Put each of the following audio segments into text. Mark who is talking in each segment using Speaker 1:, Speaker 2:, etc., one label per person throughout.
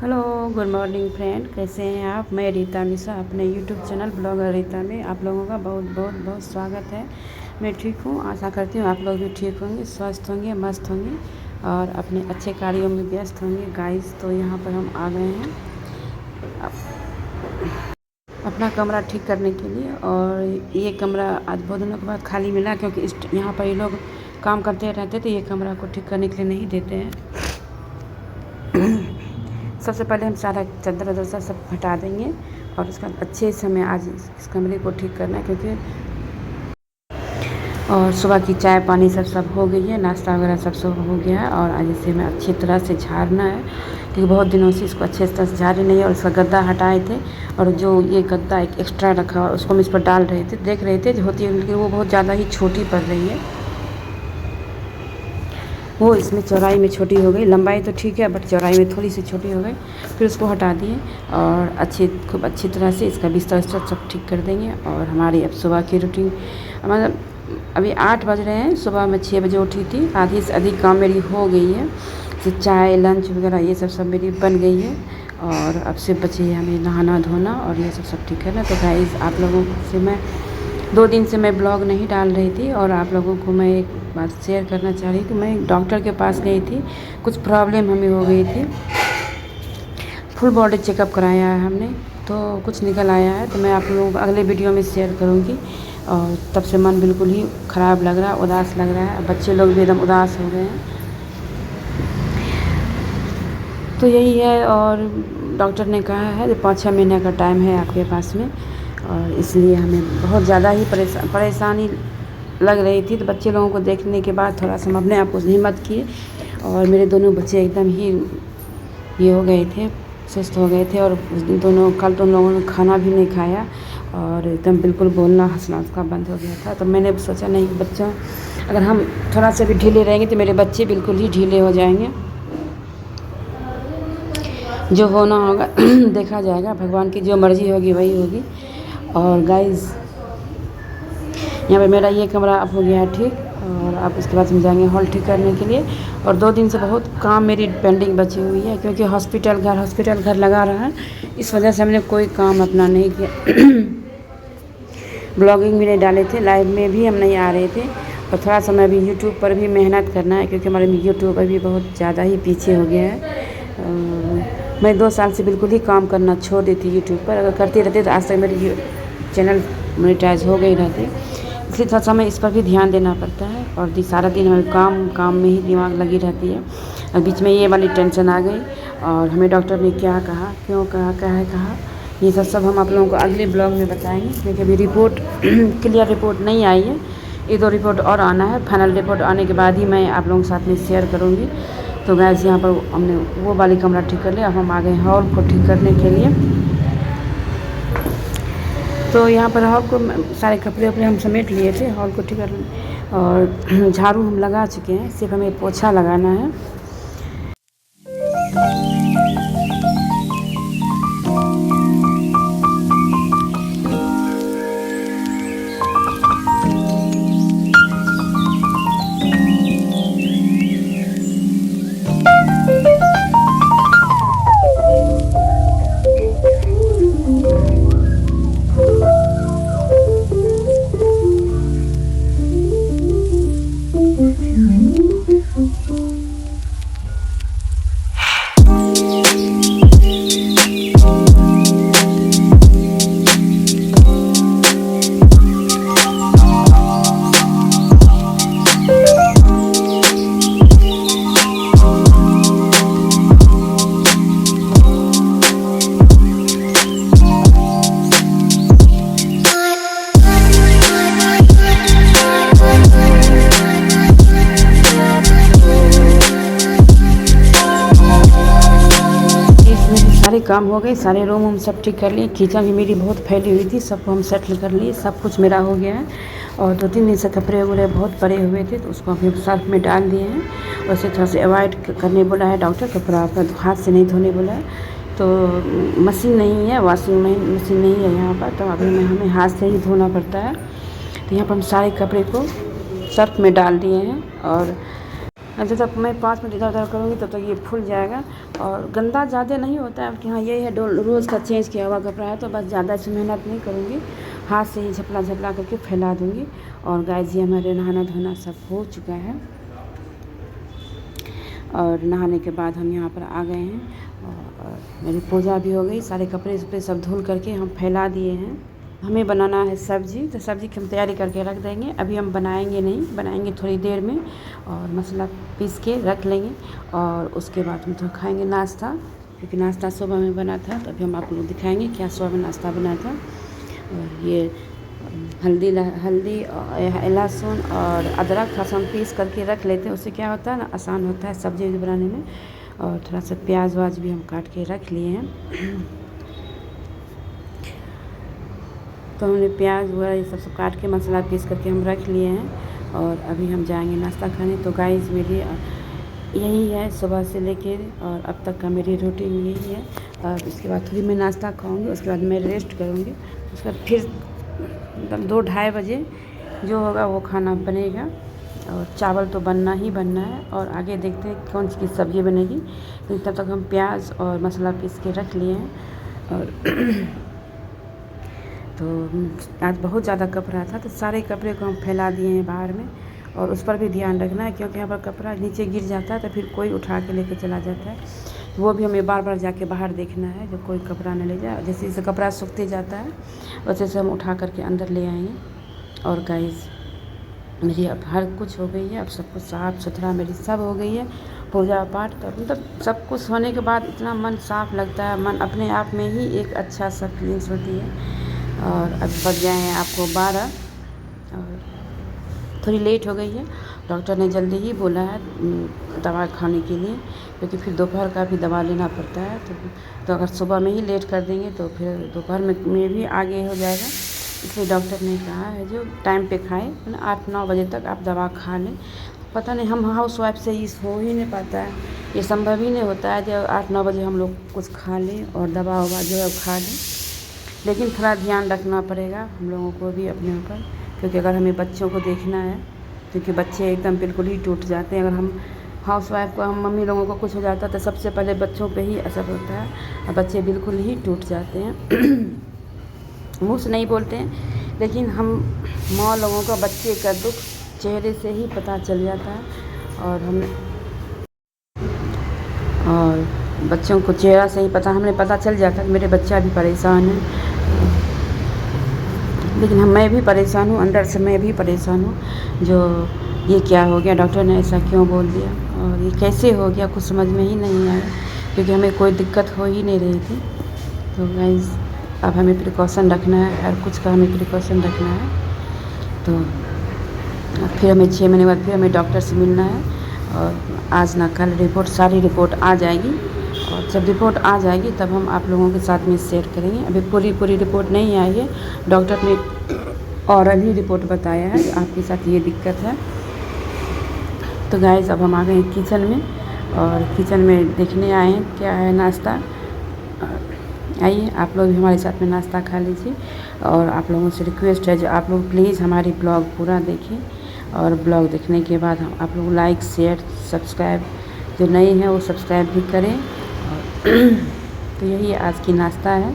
Speaker 1: Hello, good morning friend. कैसे हैं आप? मैं रीता मिश्रा अपने यूट्यूब चैनल ब्लॉगर रीता में आप लोगों का बहुत बहुत बहुत स्वागत है। मैं ठीक हूँ, आशा करती हूँ आप लोग भी ठीक होंगे, स्वस्थ होंगे, मस्त होंगे और अपने अच्छे कार्यों में व्यस्त होंगे। गाइस, तो यहाँ पर हम आ गए हैं अपना कमरा ठीक करने के लिए। और ये कमरा आज बहुत दिनों के बाद खाली मिला, क्योंकि यहाँ पर ये लोग काम करते रहते तो ये कमरा को ठीक करने के लिए नहीं देते हैं। सबसे पहले हम सारा चादर वादर सब हटा देंगे और उसके बाद अच्छे से हमें आज इस कमरे को ठीक करना है, क्योंकि और सुबह की चाय पानी सब हो गई है, नाश्ता वगैरह सब हो गया है। और आज इसे हमें अच्छी तरह से झाड़ना है, क्योंकि बहुत दिनों से इसको अच्छे तरह से झाड़े नहीं है। और इसका गद्दा हटाए थे और जो ये गद्दा एक एक्स्ट्रा रखा हुआ उसको हम इस पर डाल रहे थे, देख रहे थे जो होती है, लेकिन वो बहुत ज़्यादा ही छोटी पड़ रही है। वो इसमें चौड़ाई में छोटी हो गई, लंबाई तो ठीक है बट चौड़ाई में थोड़ी सी छोटी हो गई। फिर उसको हटा दिए और खूब अच्छी तरह से इसका बिस्तर सब ठीक कर देंगे। और हमारी अब सुबह की रूटीन, मतलब अभी 8 बज रहे हैं, सुबह मैं 6 बजे उठी थी। आधी से अधिक काम मेरी हो गई है, जैसे चाय लंच वगैरह ये सब मेरी बन गई है। और अब से बचे हमें नहाना धोना और ये सब ठीक करना। तो गाइस, आप लोगों से मैं 2 दिन से मैं ब्लॉग नहीं डाल रही थी और आप लोगों को मैं एक बात शेयर करना चाह रही थी। मैं डॉक्टर के पास गई थी, कुछ प्रॉब्लम हमें हो गई थी। फुल बॉडी चेकअप कराया है हमने, तो कुछ निकल आया है, तो मैं आप लोगों को अगले वीडियो में शेयर करूँगी। और तब से मन बिल्कुल ही ख़राब लग रहा है, उदास लग रहा है। बच्चे लोग भी एकदम उदास हो गए हैं। तो यही है, और डॉक्टर ने कहा है कि 5-6 महीने का टाइम है आपके पास में, और इसलिए हमें बहुत ज़्यादा ही परेशानी लग रही थी। तो बच्चे लोगों को देखने के बाद थोड़ा सा हम अपने आप को हिम्मत किए, और मेरे दोनों बच्चे एकदम ही ये हो गए थे, सुस्त हो गए थे। और उस दिन कल तो उन लोगों ने खाना भी नहीं खाया और एकदम बिल्कुल बोलना हंसना उसका बंद हो गया था। तो मैंने सोचा नहीं, बच्चों अगर हम थोड़ा सा भी ढीले रहेंगे तो मेरे बच्चे बिल्कुल ही ढीले हो जाएंगे। जो होना होगा देखा जाएगा, भगवान की जो मर्ज़ी होगी वही होगी। और गाइस, यहाँ पे मेरा ये कमरा अब हो गया है ठीक, और अब उसके बाद हम जाएंगे हॉल ठीक करने के लिए। और 2 दिन से बहुत काम मेरी पेंडिंग बची हुई है, क्योंकि हॉस्पिटल घर लगा रहा है, इस वजह से हमने कोई काम अपना नहीं किया। ब्लॉगिंग भी नहीं डाले थे, लाइव में भी हम नहीं आ रहे थे। और थोड़ा सा मैं भी यूट्यूब पर भी मेहनत करना है, क्योंकि हमारे यूट्यूब अभी बहुत ज़्यादा ही पीछे हो गया है। मैं 2 साल से बिल्कुल ही काम करना छोड़ दी थी यूट्यूब पर। अगर करती रहती तो आज तक मेरी चैनल मोनेटाइज हो गई रहती, इसलिए थोड़ा सा हमें इस पर भी ध्यान देना पड़ता है। और सारा दिन हमें काम में ही दिमाग लगी रहती है। और बीच में ये वाली टेंशन आ गई, और हमें डॉक्टर ने क्या कहा, क्यों कहा, कहा, ये सब हम आप लोगों को अगले ब्लॉग में बताएंगे, क्योंकि अभी रिपोर्ट क्लियर रिपोर्ट नहीं आई है। 1-2 रिपोर्ट और आना है, फाइनल रिपोर्ट आने के बाद ही मैं आप लोगों के साथ में शेयर करूँगी। तो गैस, यहाँ पर हमने वो वाली कमरा ठीक कर लिया, अब हम आ गए हॉल को ठीक करने के लिए। तो यहाँ पर हॉल को सारे कपड़े वपड़े हम समेट लिए थे, हॉल को ठीक कर, और झाड़ू हम लगा चुके हैं, सिर्फ हमें पोछा लगाना है। सारे काम हो गए, सारे रूम सब ठीक कर लिए। किचन भी मेरी बहुत फैली हुई थी, सबको हम सेटल कर लिए, सब कुछ मेरा हो गया है। और 2-3 दिन से कपड़े वगैरह बहुत पड़े हुए थे, तो उसको अभी सर्फ में डाल दिए हैं। और उसे थोड़ा सा अवॉइड करने बोला है डॉक्टर, कपड़ा अपना हाथ से नहीं धोने बोला है। तो मशीन नहीं है, वॉशिंग मशीन नहीं है यहाँ पर, तो अभी हमें हाथ से ही धोना पड़ता है। तो यहाँ पर हम सारे कपड़े को सर्फ में डाल दिए हैं। और जब तक मैं 5 मिनट इधर उधर करूँगी तब तक ये फूल जाएगा। और गंदा ज़्यादा नहीं होता है कि हाँ ये है रोज़ का चेंज किया हुआ कपड़ा है, तो बस ज़्यादा इसमें मेहनत नहीं करूँगी, हाथ से ही झपला झपला करके फैला दूँगी। और गाइस ये हमारे नहाना धोना सब हो चुका है, और नहाने के बाद हम यहाँ पर आ गए हैं और मेरी पूजा भी हो गई। सारे कपड़े उपड़े सब धुल करके हम फैला दिए हैं। हमें बनाना है सब्ज़ी, तो सब्ज़ी की हम तैयारी करके रख देंगे। अभी हम बनाएंगे नहीं, बनाएंगे थोड़ी देर में, और मसाला पीस के रख लेंगे। और उसके बाद हम तो खाएंगे नाश्ता, क्योंकि नाश्ता सुबह में बना था। तो अभी हम आप लोग दिखाएंगे क्या सुबह में नाश्ता बना था। और ये हल्दी लहसुन और अदरक थोड़ा सा हम पीस करके रख लेते हैं, उससे क्या होता है ना, आसान होता है सब्ज़ी बनाने में। और थोड़ा सा प्याज वाज भी हम काट के रख लिए हैं। तो हमने प्याज वगैरह ये सब काट के मसाला पीस करके हम रख लिए हैं, और अभी हम जाएंगे नाश्ता खाने। तो गाइस मेरी यही है सुबह से लेके और अब तक का मेरी रूटीन यही है। और उसके बाद थोड़ी मैं नाश्ता खाऊंगी, उसके बाद मैं रेस्ट करूंगी। उसके बाद फिर 2-2:30 बजे जो होगा वो खाना बनेगा, और चावल तो बनना ही बनना है। और आगे देखते हैं कौन सी सब्ज़ी बनेगी। तो तब तक हम प्याज और मसाला पीस के रख लिए हैं। और तो आज बहुत ज़्यादा कपड़ा था, तो सारे कपड़े को हम फैला दिए हैं बाहर में। और उस पर भी ध्यान रखना है, क्योंकि यहाँ पर कपड़ा नीचे गिर जाता है तो फिर कोई उठा के लेके चला जाता है। वो भी हमें बार बार जाके बाहर देखना है, जो कोई कपड़ा न ले जाए। जैसे जैसे कपड़ा सूखते जाता है वैसे से हम उठा करके अंदर ले आएंगे। और गाइस मेरी अब हर कुछ हो गई है, अब सब कुछ साफ़ सुथरा मेरी सब हो गई है, पूजा पाठ। तो मतलब सब कुछ होने के बाद इतना मन साफ़ लगता है, मन अपने आप में ही एक अच्छा सा फीलिंग्स होती है। और अब बज गए हैं आपको 12, और थोड़ी लेट हो गई है। डॉक्टर ने जल्दी ही बोला है दवा खाने के लिए, क्योंकि फिर दोपहर का भी दवा लेना पड़ता है। तो अगर सुबह में ही लेट कर देंगे तो फिर दोपहर में भी आगे हो जाएगा। इसलिए डॉक्टर ने कहा है जो टाइम पे खाएं, 8-9 बजे तक आप दवा खा लें। पता नहीं हम हाउस वाइफ से ये हो ही नहीं पाता है, ये संभव ही नहीं होता है जब 8-9 बजे हम लोग कुछ खा लें और दवा ववा जो है खा लें। लेकिन थोड़ा ध्यान रखना पड़ेगा हम लोगों को भी अपने ऊपर, क्योंकि अगर हमें बच्चों को देखना है, क्योंकि बच्चे एकदम बिल्कुल ही टूट जाते हैं। अगर हम हाउस वाइफ को, हम मम्मी लोगों को कुछ हो जाता है तो सबसे पहले बच्चों पे ही असर होता है, और बच्चे बिल्कुल ही टूट जाते हैं। मुँह से नहीं बोलते हैं, लेकिन हम माँ लोगों का बच्चे का दुख चेहरे से ही पता चल जाता है। और बच्चों को चेहरा से ही हमें पता चल जाता है। मेरे बच्चा भी परेशान है, लेकिन मैं भी परेशान हूँ, अंदर से मैं भी परेशान हूँ। जो ये क्या हो गया, डॉक्टर ने ऐसा क्यों बोल दिया, और ये कैसे हो गया, कुछ समझ में ही नहीं आया, क्योंकि हमें कोई दिक्कत हो ही नहीं रही थी। तो गाइस अब हमें प्रिकॉशन रखना है, हर कुछ का हमें प्रिकॉशन रखना है। तो फिर हमें 6 महीने बाद फिर हमें डॉक्टर से मिलना है, और आज ना कल रिपोर्ट, सारी रिपोर्ट आ जाएगी। और जब रिपोर्ट आ जाएगी तब हम आप लोगों के साथ में शेयर करेंगे। अभी पूरी रिपोर्ट नहीं आई है, डॉक्टर ने और अभी रिपोर्ट बताया है आपके साथ ये दिक्कत है। तो गाइस अब हम आ गए किचन में, और किचन में देखने आए हैं क्या है नाश्ता। आइए आप लोग भी हमारे साथ में नाश्ता खा लीजिए। और आप लोगों से रिक्वेस्ट है जो आप लोग प्लीज़ हमारी ब्लॉग पूरा देखें, और ब्लॉग देखने के बाद हम आप लोग लाइक शेयर सब्सक्राइब, जो नए हैं वो सब्सक्राइब भी करें। तो यही आज की नाश्ता है,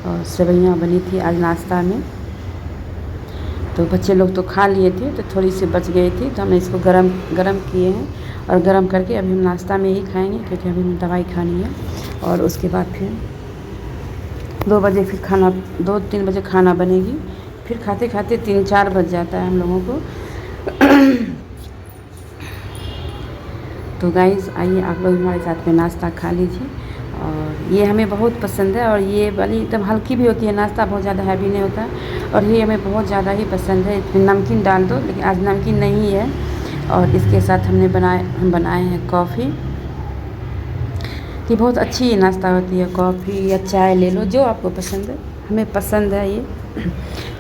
Speaker 1: और सेवइयाँ बनी थी आज नाश्ता में। तो बच्चे लोग तो खा लिए थे, तो थोड़ी सी बच गई थी, तो हमने इसको गरम किए हैं, और गरम करके अभी हम नाश्ता में ही खाएंगे, क्योंकि अभी हमें दवाई खानी है। और उसके बाद फिर 2 बजे फिर खाना, 2-3 बजे खाना बनेगी, फिर खाते खाते 3-4 बज जाता है हम लोगों को। तो गाइस आइए आप लोग हमारे साथ में नाश्ता खा लीजिए। और ये हमें बहुत पसंद है, और ये वाली एकदम हल्की भी होती है, नाश्ता बहुत ज़्यादा हैवी नहीं होता, और ये हमें बहुत ज़्यादा ही पसंद है। इसमें नमकीन डाल दो, लेकिन आज नमकीन नहीं है। और इसके साथ हम बनाए हैं कॉफ़ी। ये बहुत अच्छी नाश्ता होती है, कॉफ़ी या चाय ले लो, जो आपको पसंद है, हमें पसंद है ये।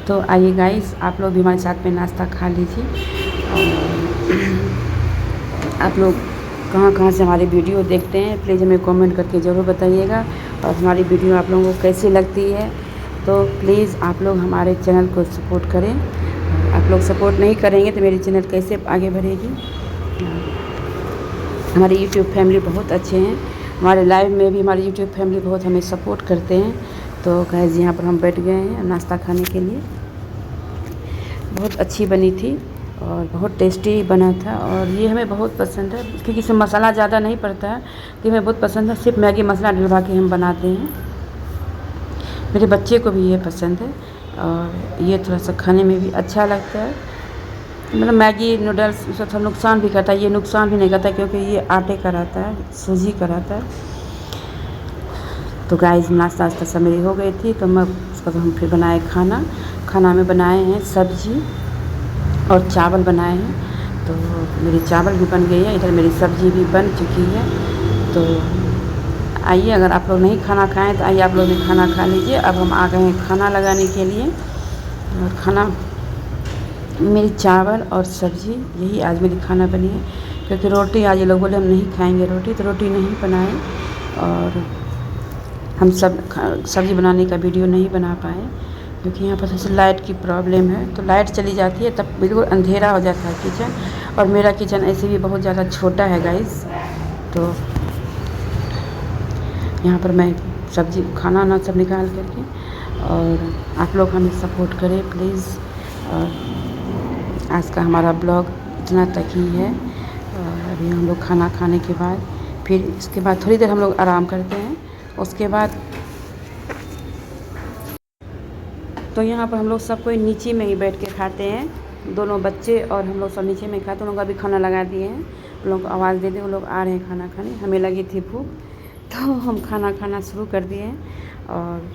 Speaker 1: तो आइए गाइस आप लोग भी हमारे साथ में नाश्ता खा लीजिए। आप लोग कहाँ से हमारी वीडियो देखते हैं प्लीज़ हमें कमेंट करके ज़रूर बताइएगा। और हमारी वीडियो आप लोगों को कैसी लगती है, तो प्लीज़ आप लोग हमारे चैनल को सपोर्ट करें। आप लोग सपोर्ट नहीं करेंगे तो मेरी चैनल कैसे आगे बढ़ेगी। हमारी यूट्यूब फैमिली बहुत अच्छे हैं, हमारे लाइव में भी हमारी यूट्यूब फैमिली बहुत हमें सपोर्ट करते हैं। तो गाइस यहाँ पर हम बैठ गए हैं नाश्ता खाने के लिए। बहुत अच्छी बनी थी और बहुत टेस्टी बना था और ये हमें बहुत पसंद है क्योंकि इसमें मसाला ज़्यादा नहीं पड़ता है, तो हमें बहुत पसंद है। सिर्फ मैगी मसाला डलवा के हम बनाते हैं, मेरे बच्चे को भी ये पसंद है और ये थोड़ा सा खाने में भी अच्छा लगता है। मतलब मैगी नूडल्स उससे थोड़ा नुकसान भी करता है, ये नुकसान भी नहीं करता क्योंकि ये आटे का रहता है, सूजी का रहता है। तो गाइस नाश्ता वास्ता सब मेरी हो गई थी, तो मैं उसका तो हम फिर बनाए खाना में बनाए हैं सब्जी और चावल बनाए हैं। तो मेरी चावल भी बन गई है, इधर मेरी सब्जी भी बन चुकी है। तो आइए, अगर आप लोग नहीं खाना खाएं तो आइए आप लोग भी खाना खा लीजिए। अब हम आ गए हैं खाना लगाने के लिए और खाना मेरी चावल और सब्ज़ी यही आज मेरी खाना बनी है क्योंकि रोटी आज ये लोग बोले हम नहीं खाएंगे रोटी, तो रोटी नहीं बनाए और हम सब्ज़ी बनाने का वीडियो नहीं बना पाए क्योंकि यहाँ पर थोड़ी सी लाइट की प्रॉब्लम है। तो लाइट चली जाती है तब बिल्कुल अंधेरा हो जाता है किचन, और मेरा किचन ऐसे भी बहुत ज़्यादा छोटा है गाइस। तो यहाँ पर मैं सब्ज़ी खाना सब निकाल करके, और आप लोग हमें सपोर्ट करें प्लीज़। और आज का हमारा ब्लॉग इतना तक ही है और अभी हम लोग खाना खाने के बाद फिर इसके बाद थोड़ी देर हम लोग आराम करते हैं। उसके बाद तो यहाँ पर हम लोग सब कोई नीचे में ही बैठ के खाते हैं, दोनों बच्चे और हम लोग सब नीचे में खाते हैं। उन लोग अभी खाना लगा दिए हैं, उन लोग को आवाज़ दे दें, वो लोग आ रहे हैं खाना खाने। हमें लगी थी भूख तो हम खाना शुरू कर दिए हैं और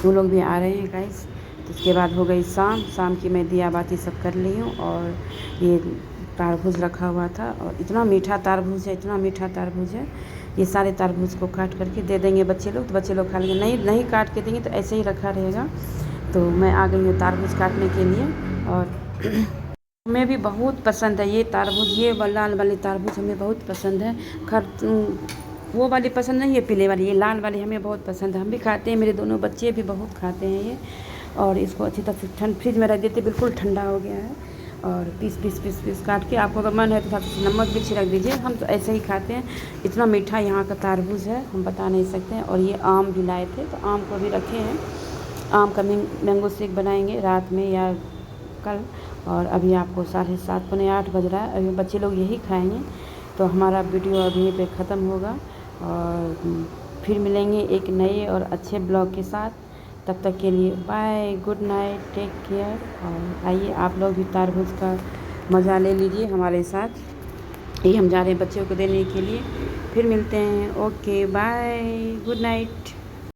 Speaker 1: वो लोग भी आ रहे हैं गाइस। तो उसके बाद हो गई शाम की मैं दिया बाती सब कर ली हूँ। और ये तारबूज रखा हुआ था और इतना मीठा तारबूज है, इतना मीठा तारबूज है। ये सारे तारबूज को काट करके दे देंगे बच्चे लोग, तो बच्चे लोग खा लेंगे। नहीं काट के देंगे तो ऐसे ही रखा रहेगा। तो मैं आ गई हूँ तारबूज काटने के लिए और हमें भी बहुत पसंद है ये तारबूज, ये लाल वाली तारबूज हमें बहुत पसंद है। वो वाली पसंद नहीं है पीले वाली, ये लाल वाली हमें बहुत पसंद है, हम भी खाते हैं, मेरे दोनों बच्चे भी बहुत खाते हैं ये। और इसको अच्छी तरह से फ्रिज में रख देते, बिल्कुल ठंडा हो गया है। और पीस काट के, आपको अगर मन है तो थोड़ा सा नमक भी छिड़क दीजिए। हम तो ऐसे ही खाते हैं, इतना मीठा यहाँ का तारबूज है हम बता नहीं सकते हैं। और ये आम भी लाए थे तो आम को भी रखे हैं, आम का मैंगो शेक बनाएंगे रात में या कल। और अभी आपको 7:30 पौने 8 बज रहा है, अभी बच्चे लोग यही खाएंगे। तो हमारा वीडियो अभी पे ख़त्म होगा और फिर मिलेंगे एक नए और अच्छे ब्लॉग के साथ। तब तक के लिए bye, good night, take care. और आइए आप लोग भी तारबूज का मज़ा ले लीजिए हमारे साथ, ये हम जा रहे हैं बच्चों को देने के लिए। फिर मिलते हैं, ओके बाय, गुड नाइट।